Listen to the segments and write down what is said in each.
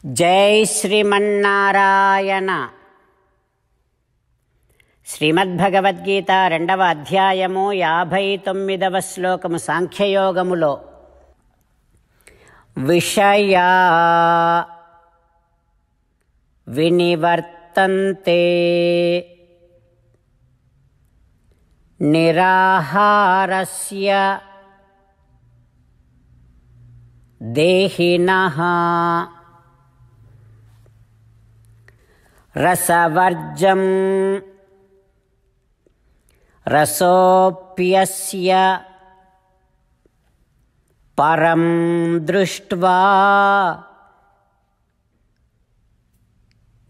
జై శ్రీమన్నారాయణ. శ్రీమద్భగవద్గీత 2వ అధ్యాయము 59వ శ్లోకము సాంఖ్యయోగములో విషయా వినివర్తంతే నిరాహారస్య దేహినః రసవర్జం రసోప్యస్య పరం దృష్ట్వా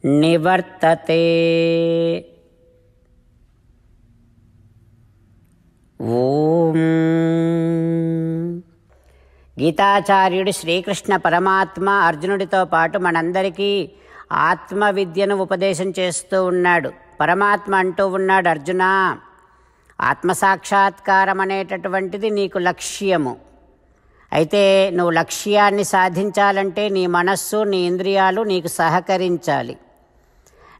నివర్తతే. ఓం. గీతాచార్యుడు శ్రీకృష్ణ పరమాత్మ అర్జునుడితో పాటు మనందరికీ ఆత్మ విద్యను ఉపదేశం చేస్తూ ఉన్నాడు. పరమాత్మ అంటూ ఉన్నాడు, అర్జున, ఆత్మసాక్షాత్కారం అనేటటువంటిది నీకు లక్ష్యము. అయితే నువ్వు లక్ష్యాన్ని సాధించాలంటే నీ మనస్సు నీ ఇంద్రియాలు నీకు సహకరించాలి.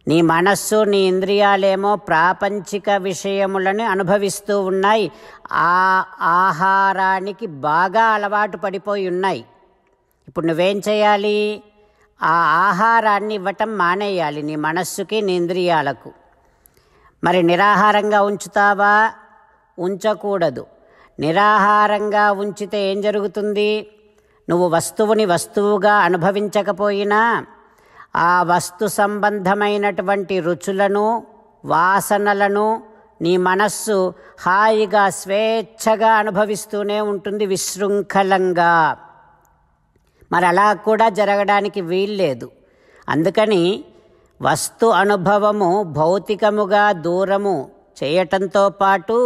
నీ మనస్సు నీ ఇంద్రియాలేమో ప్రాపంచిక విషయములను అనుభవిస్తూ ఉన్నాయి. ఆ ఆహారానికి బాగా అలవాటు పడిపోయి ఉన్నాయి. ఇప్పుడు నువ్వేం చేయాలి? ఆ ఆహారాన్ని ఇవ్వటం మానేయాలి నీ మనస్సుకి నీ ఇంద్రియాలకు. మరి నిరాహారంగా ఉంచుతావా? ఉంచకూడదు. నిరాహారంగా ఉంచితే ఏం జరుగుతుంది? నువ్వు వస్తువుని వస్తువుగా అనుభవించకపోయినా ఆ వస్తు సంబంధమైనటువంటి రుచులను వాసనలను నీ మనస్సు హాయిగా స్వేచ్ఛగా అనుభవిస్తూనే ఉంటుంది, విశృంఖలంగా. మరి అలా కూడా జరగడానికి వీల్లేదు. అందుకని వస్తు అనుభవము భౌతికముగా దూరము చేయటంతో పాటు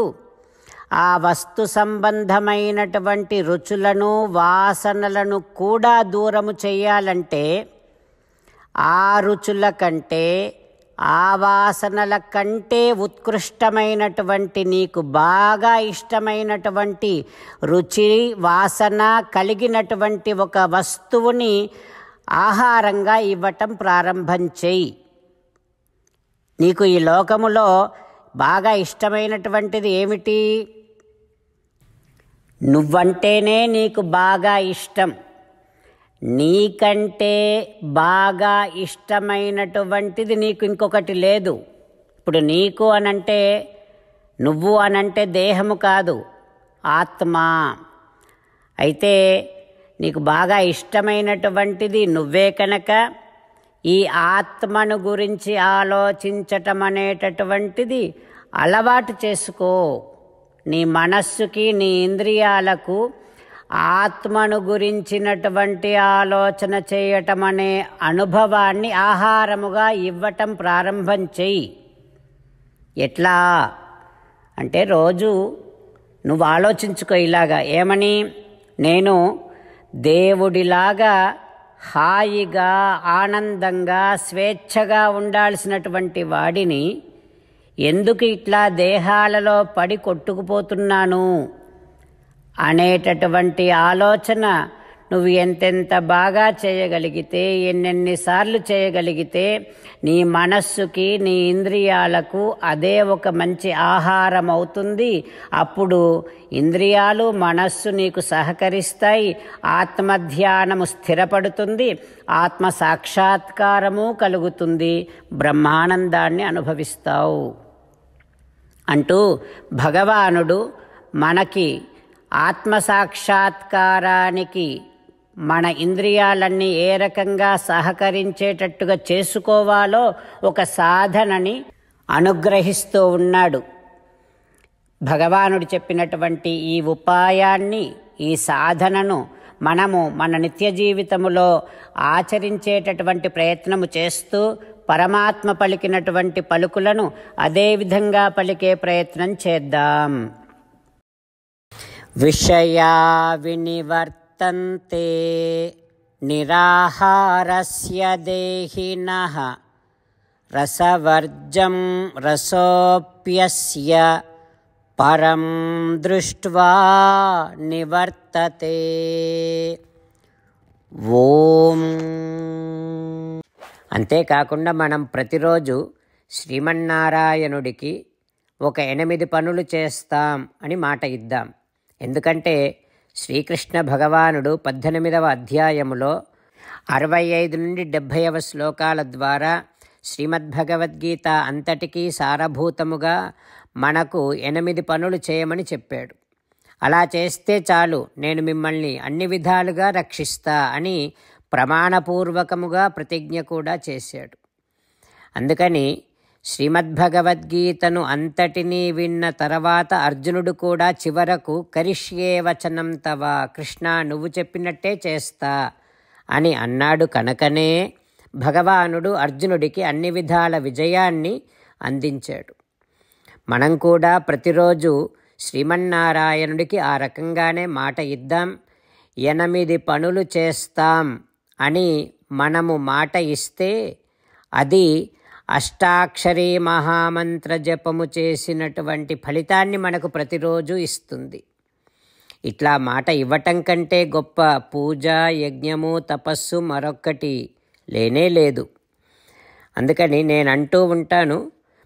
ఆ వస్తు సంబంధమైనటువంటి రుచులను వాసనలను కూడా దూరము చేయాలంటే ఆ రుచుల కంటే ఆ వాసనల కంటే ఉత్కృష్టమైనటువంటి నీకు బాగా ఇష్టమైనటువంటి రుచి వాసన కలిగినటువంటి ఒక వస్తువుని ఆహారంగా ఇవ్వటం ప్రారంభం చెయ్యి. నీకు ఈ లోకములో బాగా ఇష్టమైనటువంటిది ఏమిటి? నువ్వంటేనే నీకు బాగా ఇష్టం. నీకంటే బాగా ఇష్టమైనటువంటిది నీకు ఇంకొకటి లేదు. ఇప్పుడు నీకు అనంటే, నువ్వు అనంటే దేహము కాదు, ఆత్మ. అయితే నీకు బాగా ఇష్టమైనటువంటిది నువ్వే కనుక ఈ ఆత్మను గురించి ఆలోచించటం అనేటటువంటిది అలవాటు చేసుకో. నీ మనస్సుకి నీ ఇంద్రియాలకు ఆత్మను గురించినటువంటి ఆలోచన చేయటం అనే అనుభవాన్ని ఆహారముగా ఇవ్వటం ప్రారంభం చెయ్యి. ఎట్లా అంటే, రోజు నువ్వు ఆలోచించుకో ఇలాగా. ఏమని? నేను దేవుడిలాగా హాయిగా ఆనందంగా స్వేచ్ఛగా ఉండాల్సినటువంటి వాడిని ఎందుకు ఇట్లా దేహాలలో పడి కొట్టుకుపోతున్నాను అనేటటువంటి ఆలోచన నువ్వు ఎంతెంత బాగా చేయగలిగితే, ఎన్నెన్నిసార్లు చేయగలిగితే నీ మనస్సుకి నీ ఇంద్రియాలకు అదే ఒక మంచి ఆహారం అవుతుంది. అప్పుడు ఇంద్రియాలు మనస్సు నీకు సహకరిస్తాయి. ఆత్మధ్యానము స్థిరపడుతుంది, ఆత్మ సాక్షాత్కారము కలుగుతుంది, బ్రహ్మానందాన్ని అనుభవిస్తావు అంటూ భగవానుడు మనకి ఆత్మసాక్షాత్కారానికి మన ఇంద్రియాలన్నీ ఏ రకంగా సహకరించేటట్టుగా చేసుకోవాలో ఒక సాధనని అనుగ్రహిస్తూ ఉన్నాడు. భగవానుడు చెప్పినటువంటి ఈ ఉపాయాన్ని, ఈ సాధనను మనము మన నిత్య జీవితములో ఆచరించేటటువంటి ప్రయత్నము చేస్తూ పరమాత్మ పలికినటువంటి పలుకులను అదేవిధంగా పలికే ప్రయత్నం చేద్దాం. విషయా వినివర్తంతే నిరాహారస్య దేహినః రసవర్జం రసోప్యస్య పరం దృష్ట్వా నివర్తతే. ఓం. అంతేకాకుండా మనం ప్రతిరోజు శ్రీమన్నారాయణుడికి ఒక 8 పనులు చేస్తాం అని మాట ఇద్దాం. ఎందుకంటే శ్రీకృష్ణ భగవానుడు 18వ అధ్యాయములో 65 నుండి 70వ శ్లోకాల ద్వారా శ్రీమద్భగవద్గీత అంతటికీ సారభూతముగా మనకు 8 పనులు చేయమని చెప్పాడు. అలా చేస్తే చాలు, నేను మిమ్మల్ని అన్ని విధాలుగా రక్షిస్తా అని ప్రమాణపూర్వకముగా ప్రతిజ్ఞ కూడా చేశాడు. అందుకని శ్రీమద్భగవద్గీతను అంతటినీ విన్న తర్వాత అర్జునుడు కూడా చివరకు కరిష్యే వచనం తవ, కృష్ణ నువ్వు చెప్పినట్టే చేస్తా అని అన్నాడు. కనుకనే భగవానుడు అర్జునుడికి అన్ని విధాల విజయాన్ని అందించాడు. మనం కూడా ప్రతిరోజు శ్రీమన్నారాయణుడికి ఆ రకంగానే మాట ఇద్దాం. 8 పనులు చేస్తాం అని మనము మాట ఇస్తే అది అష్టాక్షరీ మహామంత్ర జపము చేసినటువంటి ఫలితాన్ని మనకు ప్రతిరోజు ఇస్తుంది. ఇట్లా మాట ఇవ్వటం కంటే గొప్ప పూజ, యజ్ఞము, తపస్సు మరొక్కటి లేనే లేదు. అందుకని నేను అంటూ ఉంటాను,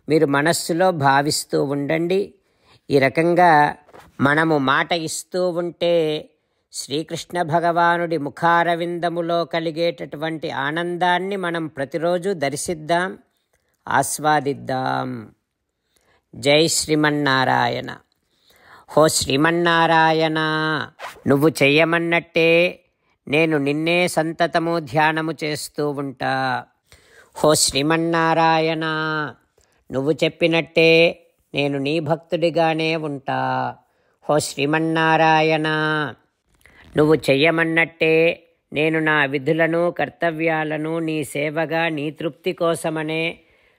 మీరు మనస్సులో భావిస్తూ ఉండండి. ఈ రకంగా మనము మాట ఇస్తూ ఉంటే శ్రీకృష్ణ భగవానుడి ముఖారవిందములో కలిగేటటువంటి ఆనందాన్ని మనం ప్రతిరోజు దర్శిద్దాం, ఆస్వాదిద్దాం. జై శ్రీమన్నారాయణ. హో శ్రీమన్నారాయణ, నువ్వు చెయ్యమన్నట్టే నేను నిన్నే సంతతము ధ్యానము చేస్తూ ఉంటా. హో శ్రీమన్నారాయణ, నువ్వు చెప్పినట్టే నేను నీ భక్తుడిగానే ఉంటా. హో శ్రీమన్నారాయణ, నువ్వు చెయ్యమన్నట్టే నేను నా విధులను, కర్తవ్యాలను నీ సేవగా, నీ తృప్తి కోసమనే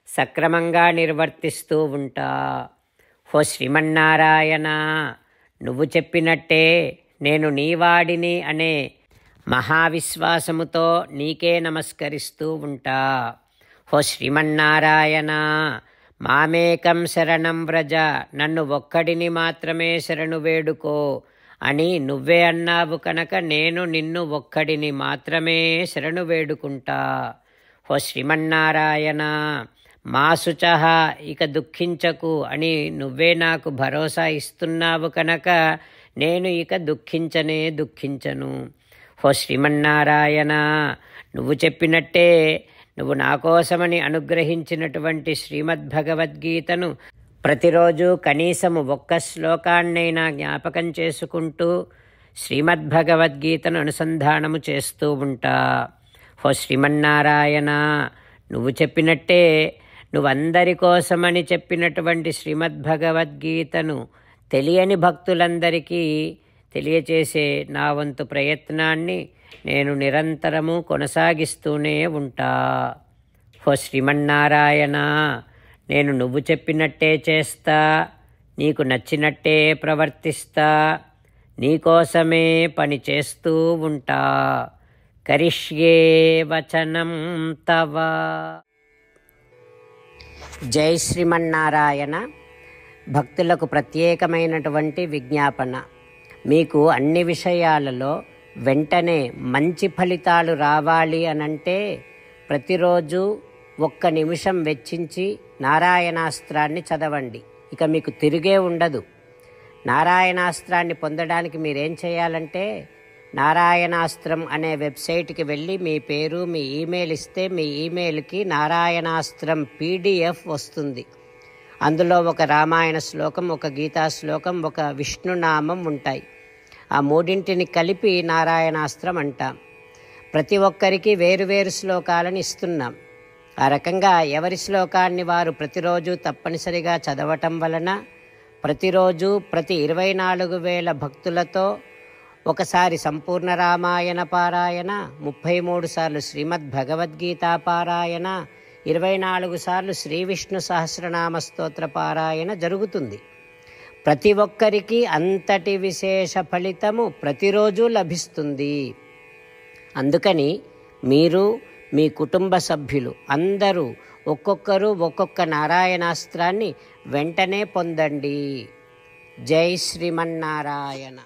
సక్రమంగా నిర్వర్తిస్తూ ఉంటా. హో శ్రీమన్నారాయణ, నువ్వు చెప్పినట్టే నేను నీవాడిని అనే మహావిశ్వాసముతో నీకే నమస్కరిస్తూ ఉంటా. హో శ్రీమన్నారాయణ, మామేకం శరణం వ్రజ, నన్ను ఒక్కడిని మాత్రమే శరణు వేడుకో అని నువ్వే అన్నావు కనుక నేను నిన్ను ఒక్కడిని మాత్రమే శరణు వేడుకుంటా. హో శ్రీమన్నారాయణ, మా శుచః, ఇక దుఃఖించకు అని నువ్వే నాకు భరోసా ఇస్తున్నావు కనుక నేను ఇక దుఃఖించను. హో శ్రీమన్నారాయణ, నువ్వు చెప్పినట్టే నువ్వు నా కోసమని అనుగ్రహించినటువంటి శ్రీమద్భగవద్గీతను ప్రతిరోజు కనీసము 1 శ్లోకాన్నైనా జ్ఞాపకం చేసుకుంటూ శ్రీమద్భగవద్గీతను అనుసంధానము చేస్తూ ఉంటా. హో శ్రీమన్నారాయణ, నువ్వు చెప్పినట్టే నువ్వందరి కోసమని చెప్పినటువంటి శ్రీమద్భగవద్గీతను తెలియని భక్తులందరికీ తెలియచేసే నా వంతు ప్రయత్నాన్ని నేను నిరంతరము కొనసాగిస్తూనే ఉంటా. హో శ్రీమన్నారాయణ, నేను నువ్వు చెప్పినట్టే చేస్తా, నీకు నచ్చినట్టే ప్రవర్తిస్తా, నీకోసమే పని చేస్తూ ఉంటా. కరిష్యే వచనం తవ. జై శ్రీమన్నారాయణ. భక్తులకు ప్రత్యేకమైనటువంటి విజ్ఞాపన. మీకు అన్ని విషయాలలో వెంటనే మంచి ఫలితాలు రావాలి అనంటే ప్రతిరోజు 1 నిమిషం వెచ్చించి నారాయణాస్త్రాన్ని చదవండి. ఇక మీకు తిరిగే ఉండదు. నారాయణాస్త్రాన్ని పొందడానికి మీరేం చేయాలంటే నారాయణాస్త్రం అనే వెబ్సైట్కి వెళ్ళి మీ పేరు, మీ ఈమెయిల్ ఇస్తే మీ ఈమెయిల్కి నారాయణాస్త్రం PDF వస్తుంది. అందులో ఒక రామాయణ శ్లోకం, ఒక గీతా శ్లోకం, ఒక విష్ణునామం ఉంటాయి. ఆ 3ంటిని కలిపి నారాయణాస్త్రం అంటాం. ప్రతి ఒక్కరికి వేరువేరు శ్లోకాలను ఇస్తున్నాం. ఆ రకంగా ఎవరి శ్లోకాన్ని వారు ప్రతిరోజు తప్పనిసరిగా చదవటం వలన ప్రతిరోజు ప్రతి 24,000 భక్తులతో ఒకసారి సంపూర్ణ రామాయణ పారాయణ, 33 సార్లు శ్రీమద్భగవద్గీత పారాయణ, 24 సార్లు శ్రీ విష్ణు సహస్రనామ స్తోత్ర పారాయణ జరుగుతుంది. ప్రతి ఒక్కరికి అంతటి విశేష ఫలితము ప్రతిరోజు లభిస్తుంది. అందుకని మీరు, మీ కుటుంబ సభ్యులు అందరూ ఒక్కొక్కరు ఒక్కొక్క నారాయణాస్త్రాన్ని వెంటనే పొందండి. జై శ్రీమన్నారాయణ.